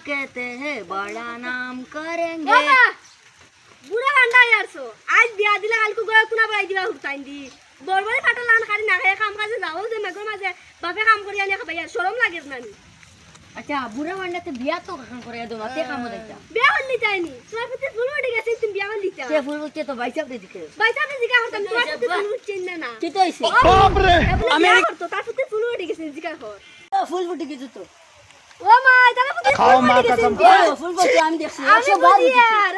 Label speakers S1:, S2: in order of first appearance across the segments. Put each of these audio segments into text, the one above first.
S1: कहते हैं बड़ा नाम करेंगे।
S2: বুড়া গান্ডা ইয়ারছো আজ বিয়া দিলে কালকে গয়া কোনা বাই দিবা হুতাইন দি বড়বড়ি ফাটা লান খালি না খায় কাম কাজে যাও যে মেঘর মাঝে বাপে কাম করি আনি খাবাই আর শরম লাগে না নি।
S1: अच्छा बुरा मंडा बिया तो कखन करे दो ते काम होता
S2: বিয়া হল নি চাইনি তোমার প্রতি ফুল উঠে গেছে তুমি বিয়া হল দিতা
S1: ते फूल के तो भाई साहब दे दिखे
S2: বাইতা তে জিগা হতাম তোমার প্রতি ফুল উঠছেন না
S1: की तो ऐसे
S2: বাপ রে আমি তো তার প্রতি ফুল উঠে গেছে জিগা কর
S1: फूल फुटी की तो
S2: ও মা তার প্রতি
S3: খাও
S2: ফুল
S3: মা
S2: উঠে গেছে
S3: কসম
S1: फूल को हम देखছি
S2: আমি বুঝি আর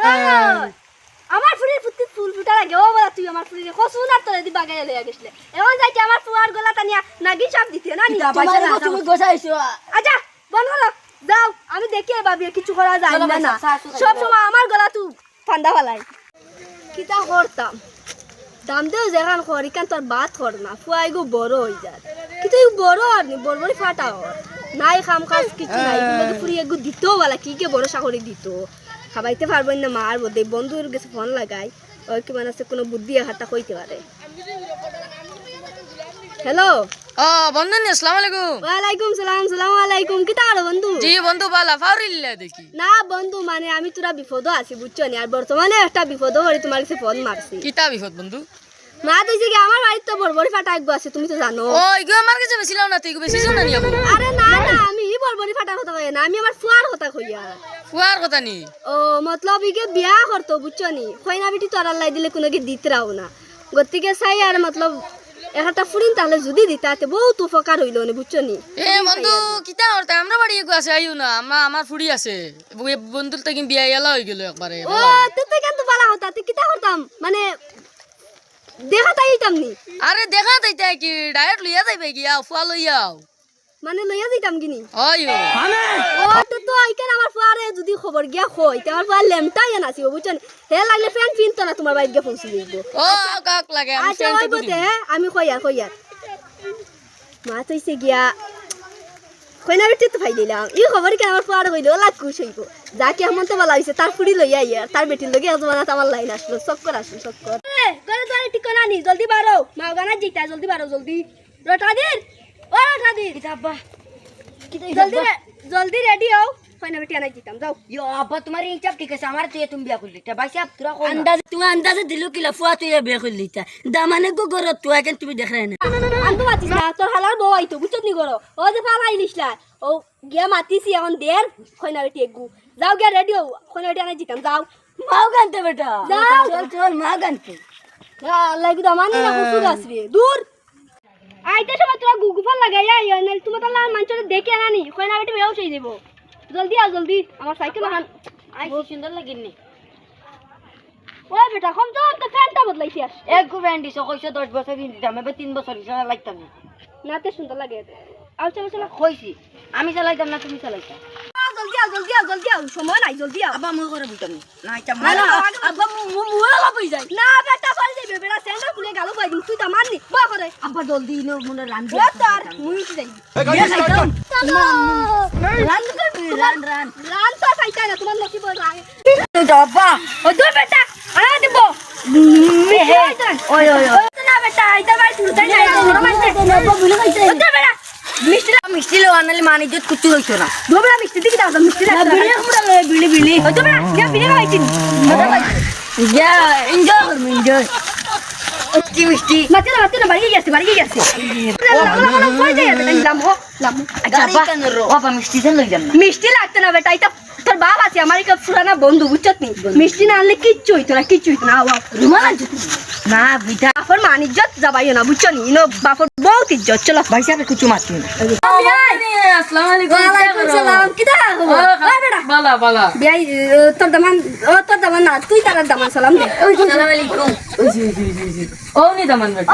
S2: আমার ফুলের প্রতি ফুল ফুটা লাগে ও বলা তুই আমার ফুলের কসু না তোরে দি বাগায় লইয়া গেছলে এখন যাইতে আমার ফুয়ার গলা টানিয়া নাগি চাপ দিতে না নি
S1: तुम्हारे को तुम गोसाइছো
S2: আচ্ছা বন্ধ করো যাও আমি দেখি ভাবি কিছু করা যায় না না সব সময় আমার গলা তুই ঠান্ডা ফেলাই কিতা করতাম দাম দেও যেখান করি কান তোর বাত কর না ফুয়াই গো বড় হই যায় কিন্তু এই বড় আর নি বড় বড় ফাটা হর নাই কাম কাজ কিছু নাই এগুলো ফুরি এগু দিতেও বলা কি কে বড় সাকরি দিত খাবাইতে পারবেন না মার বদে বন্ধুর কাছে ফোন লাগাই ওই কি মানে কোনো বুদ্ধি হাতা কইতে পারে হ্যালো
S4: বন্ধু নি আসসালামু আলাইকুম।
S2: ওয়ালাইকুম সালাম সালাম আলাইকুম কিতা আর বন্ধু
S4: জি বন্ধু বালা ফাউরিল্লা দেখি
S2: না বন্ধু মানে আমি তোরা বিপদ আছি বুঝছো নি আর বর্তমানে একটা বিপদ হরি তোমার কাছে ফোন মারছি
S4: কিতা বিপদ বন্ধু?
S2: মা তুইছে কি আমার বাড়িতে তো বড়বড়ি ফাটা একগো আছে তুমি তো জানো
S4: ও ইগো আমার কাছে বেশি লাও না তুই বেশি জানা নি আপু
S2: আরে না না আমি বড়বড়ি ফাটার কথা কই না আমি আমার ফুয়ার কথা কইয়া
S4: ফুয়ার কথা নি
S2: ও মতলব ইগে বিয়া করতো বুঝছো নি কইনা বিটি তোরা লাই দিলে কোনো কি দিতে রাও না গতিকে চাই আর মতলব একটা ফুরিন তাহলে যদি দিতাতে বহুত উপকার হইলো নি বুঝছো নি
S4: এ বন্ধু কিতা করতে আমরা বাড়ি এগো আছে আইও না আমার ফুড়ি আছে বন্ধুর তো কি বিয়া এলা হই গেল একবারে
S2: ও তুই কিন্তু বালা হতা তুই কিতা করতাম মানে দেখা তাইতাম নি
S4: আরে দেখা তাইতা কি ডাইরেক্ট লইয়া যাইবে গিয়া ফুয়া লইয়াও
S2: মানে লইয়া যাইতাম কিনি
S4: আইও
S2: ও তো আইকান আমার ফুয়ারে যদি খবর গিয়া কই তে আমার ফুয়ার লেমটাই নাছিব বুঝছেন হে লাগলে ফ্যান পিনতো না তোমার বাইরে গিয়া পৌঁছে দিব
S4: ও কাক লাগে আমি
S2: আচ্ছা ওই বতে আমি কই আর মা তইছে গিয়া কইনা বিটি তো ফাই দিলাম ই খবর কি আমার ফুয়ারে কইলো লাগ খুশ হইব যাকে এমন তো বলা হইছে তার ফুড়ি লইয়া আইয়া তার বেটির লগে আজমানা আমার লাইন আসলো চক্কর এ গরে তোরে ঠিকানা নি জলদি বারো মাওগানা জিতা জলদি বারো জলদি রটাদির ও রটাদির
S1: किताबा
S2: জলদি রেডি হও কইনা বিটি আনাই জিতাম যাও
S1: यो अब तुम्हारी इंचाप ठीक है हमारे तो ये तुम बिया कर लेता भाई साहब तुरा अंदाज दिलो कि लफुआ तो ये बिया कर लेता दामाने को गरो तू आके तुम देख रहे हैं
S2: আনতো মাতিস না তোর হালার বউ আইতো বুঝছত নি করো ও যে পালা আইলিসলা ও গিয়া মাতিছি এখন দের কইনা বেটি এগু যাও গিয়া রেডি হও কইনা বেটি আনাই জিতাম যাও
S1: माओ गानते बेटा
S2: যাও
S1: चल चल माँ गानते
S2: আল্লাহ গুদা মানি না কুসুর আসবে দূর আইতে সময় তোরা গুগুফল লাগাইয়া আইয়া নাল তুমি তাহলে মানচরে দেখে আনানি কইনা বেটি বেও সেই দেব জলদি আ জলদি আমার সাইকেল হান
S1: आई सुंदर लगी
S2: ওই বেটা কম তো ফ্যানটা বদলাইছি আস
S1: एक को बैंडी सो कोई 10 বছর দিন দিতাম আমি 3 বছর ইসা লাইতাম না
S2: নাতে সুন্দর লাগে আর চলো চলো
S1: কইছি আমি চালাইতাম না তুমি চালাইতা
S2: জলদি আও সময় নাই জলদি আও
S1: আবা মই করে বুঝতাম না আইতাম
S2: না, না,
S1: আবা মোরা লাপই যাই
S2: না বেটা পারি যাবে বেটা স্যান্ডেল খুলে গালো পাই দিন তুই তা মাননি বা করে
S1: আবা জলদি নো মনে রান
S2: ও তার মুই কি যাই
S1: রান
S2: রান তো খাইতা না তোমার নসিব লাগে
S1: বাবা
S2: ও দুই বেটা আনা দিব
S1: ওই ওই
S2: না বেটা আইতা ভাই তুলতে না বড় মাইতে ও বেটা
S1: মিষ্টি লো আনলে মানি জত কুচু হইতো না
S2: দুবেলা মিষ্টি দিকে দাও মিষ্টি
S1: না
S2: লাগবে
S1: বিলি কুড়া লয় বিলি বিলি
S2: ও বেটা ইয়া বিলে খাইছি
S1: ইয়া এনজয় করব এনজয় মিষ্টি মিষ্টি
S2: মাতে না বাড়ি গেছে কই যায় বেটা লামো
S1: আচ্ছা বাবা মিষ্টি দেন লই যাম না
S2: মিষ্টি লাগতে না বেটা এটা তোর বাপ আছে আমার একটা পুরানা বন্ধু বুঝছত নি মিষ্টি না আনলে কিচ্ছু হইতো না
S1: রুমাল আনছো
S2: না বিটা বাপর মান ইজ্জত যাবাইও না বুঝছো নি ইনো বাপর বহুত ইজ্জত চলো
S1: ভাই সাহেব কুচু মারতি না
S4: আসসালামু আলাইকুম
S2: ওয়ালাইকুম সালাম কিটা ওই বেটা
S4: বালা বালা
S2: বিয়াই তোর দামান না তুই তার দামান সালাম দে
S1: আসসালামু আলাইকুম
S4: জি ও নি দামান বেটা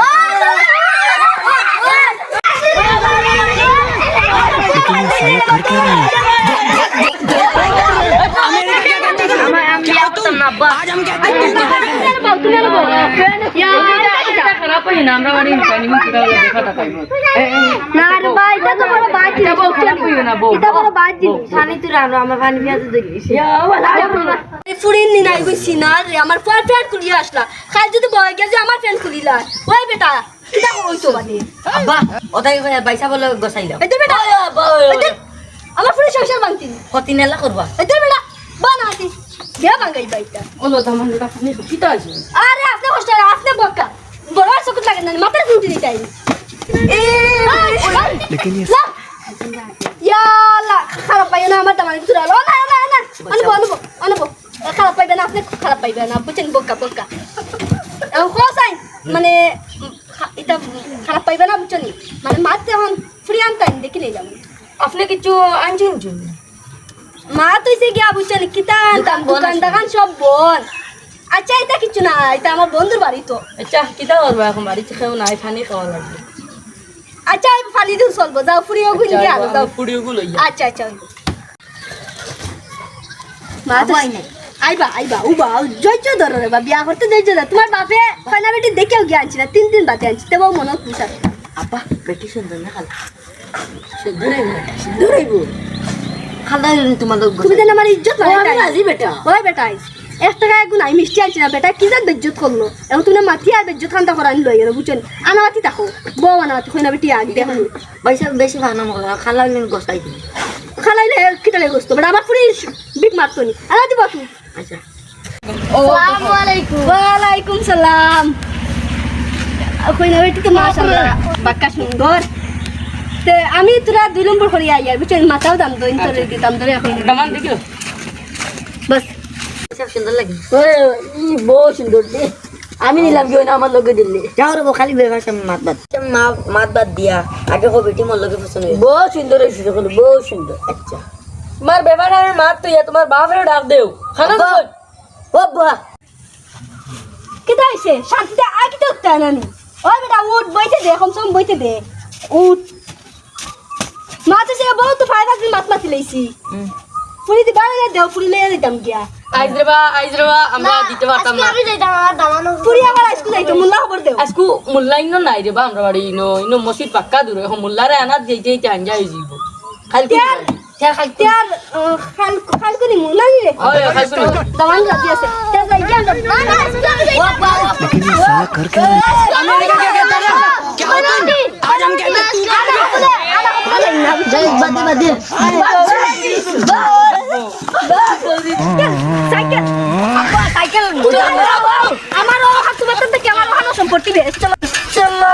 S4: খারাপ হয় না আমরা বাড়ি পানি মুখে দাও দেখা টাকাই
S2: না রে ভাই এটা তো বড় বাজি
S4: খারাপ হইও না বউ
S2: এটা বড় বাজি
S1: পানি তুই রানো আমার পানি পেঁয়াজ দেখি
S2: ফুরিন নি নাই কইছি না রে আমার ফ্যান খুলিয়া আসলা খাই যদি বয় গেছে আমার ফ্যান খুলিলা ওই বেটা কিটা কইতো বানি
S1: আব্বা ওটাই ভাই সাহেব বলে গসাইলাম
S2: এই তো বেটা আমার ফুড়ি সংসার ভাঙতি
S1: কতি নেলা করবা
S2: এই তোর বেটা বানাতি বিয়া ভাঙাই বাইটা
S4: ওলো দামানটা আপনি কিতা আছে
S2: আরে আপনি কষ্ট আপনি বকা বড় চকুত লাগে না মাথার ফুটি দিতে আই
S3: लेकिन ये
S2: ইয়ালা খারাপ পাইবে না আমার দামানে কিছু রালো না না না আনবো খারাপ পাইবে না আপনি খারাপ পাইবে না বুঝছেন বকা এখন খোসাই মানে এটা খারাপ পাইবে না বুঝছেন মানে মাতে এখন ফ্রি আনতাম দেখি নিলাম
S1: আপনি কিছু আনছেন
S2: মা তুইছে গিয়া বুঝছেন কিতা আনতাম দোকান সব বল আচ্ছা এটা কিছু না এটা আমার বন্ধুর বাড়ি তো
S1: আচ্ছা কিতা করবা এখন বাড়িতে খেও নাই পানি খাওয়া লাগবে
S2: আচ্ছা আমি ফালি দিও চলবো যাও ফুরিও গুন গিয়া যাও
S1: ফুড়িগুলো
S2: আচ্ছা মা তো আইবা উবা জয়জ ধরো রে বা বিয়া করতে জয়জ ধর তোমার বাপে ফাইনা বেটি দেখেও গিয়ে আনছি না 3 বাতে আনছি তেও মনে পুষা
S1: আপা বেটি সুন্দর না খালা সুন্দর হইব খালা তোমার লোক
S2: তুমি জানো আমার ইজ্জত লাগে
S1: আজি বেটা
S2: ওই বেটা 1 টাকা গুণ আমি মিষ্টি আনছি না বেটা কি জান বেজ্জত করলো এখন তুমি মাথি আর বেজ্জত খান্তা করানি লই গেল বুঝছেন আনামাতি দেখো বউ আনামাতি কইনা বেটি আগে দেখো
S1: পয়সা বেশি ভালো মগলা খালা গোসাই দিন
S2: খালাইলে কিটালে গোস্ত বেটা আমার পুরি বিট মারতো নি আনা দিব তুই
S1: আচ্ছা
S2: আসসালামু আলাইকুম ওয়ালাইকুম সালাম কইনা বেটি তো মাশাআল্লাহ বাক্কা সুন্দর তে আমি তোরা 2 নম্বর করে আইয়ার বুঝছেন মাথাও দাম দইন তোরে দিতাম ধরে এখন
S4: দামান দেখিও
S2: বাস
S1: সব সুন্দর লাগে বউ সুন্দর দে আমি নিলাম কেউ না আমার লোকে দিল্লি যাও রে খালি ব্যবসা মাত বাদ দিয়া আগে কো বেটি মোর লোকে পছন্দ বউ সুন্দর হয়েছে দেখো বউ সুন্দর আচ্ছা
S4: তোমার বেবার আমি মাত তো তোমার বাপরে ডাক দেও খানা
S1: ও বুয়া
S2: কেটা আইছে শান্তিতে আগে তো উঠতে না নি ওই বেটা উঠ বইতে দে কম বইতে দে উঠ মা তো সে বহুত ফায়দা দিন মাত মাতি লইছি পুরি দি বাড়ি দেও পুরি লইয়া দিতাম গিয়া
S4: আইজ রেবা আমরা দিতে পারতাম না
S2: পুরি আবার আইসকু যাইতো মুল্লা খবর দেও
S4: আজকু মুল্লা ইনো নাই রেবা আমরা বাড়ি ইনো মসজিদ পাক্কা দূরে এখন মুল্লারে আনাত যেতে হাঞ্জা হয়ে যাব খালি
S2: তিয়ার খাল করি মুল্লা নি রে
S4: ওই খালি
S2: দামান রাজি আছে তে যাই গিয়া না না
S3: लेकिन ये साला कर क्या रहा है?
S4: आज हम कहते
S1: বাদে
S2: সাইকেল আমার হাত তোমার থেকে আমার ভালো সম্পত্তি বেশ চলো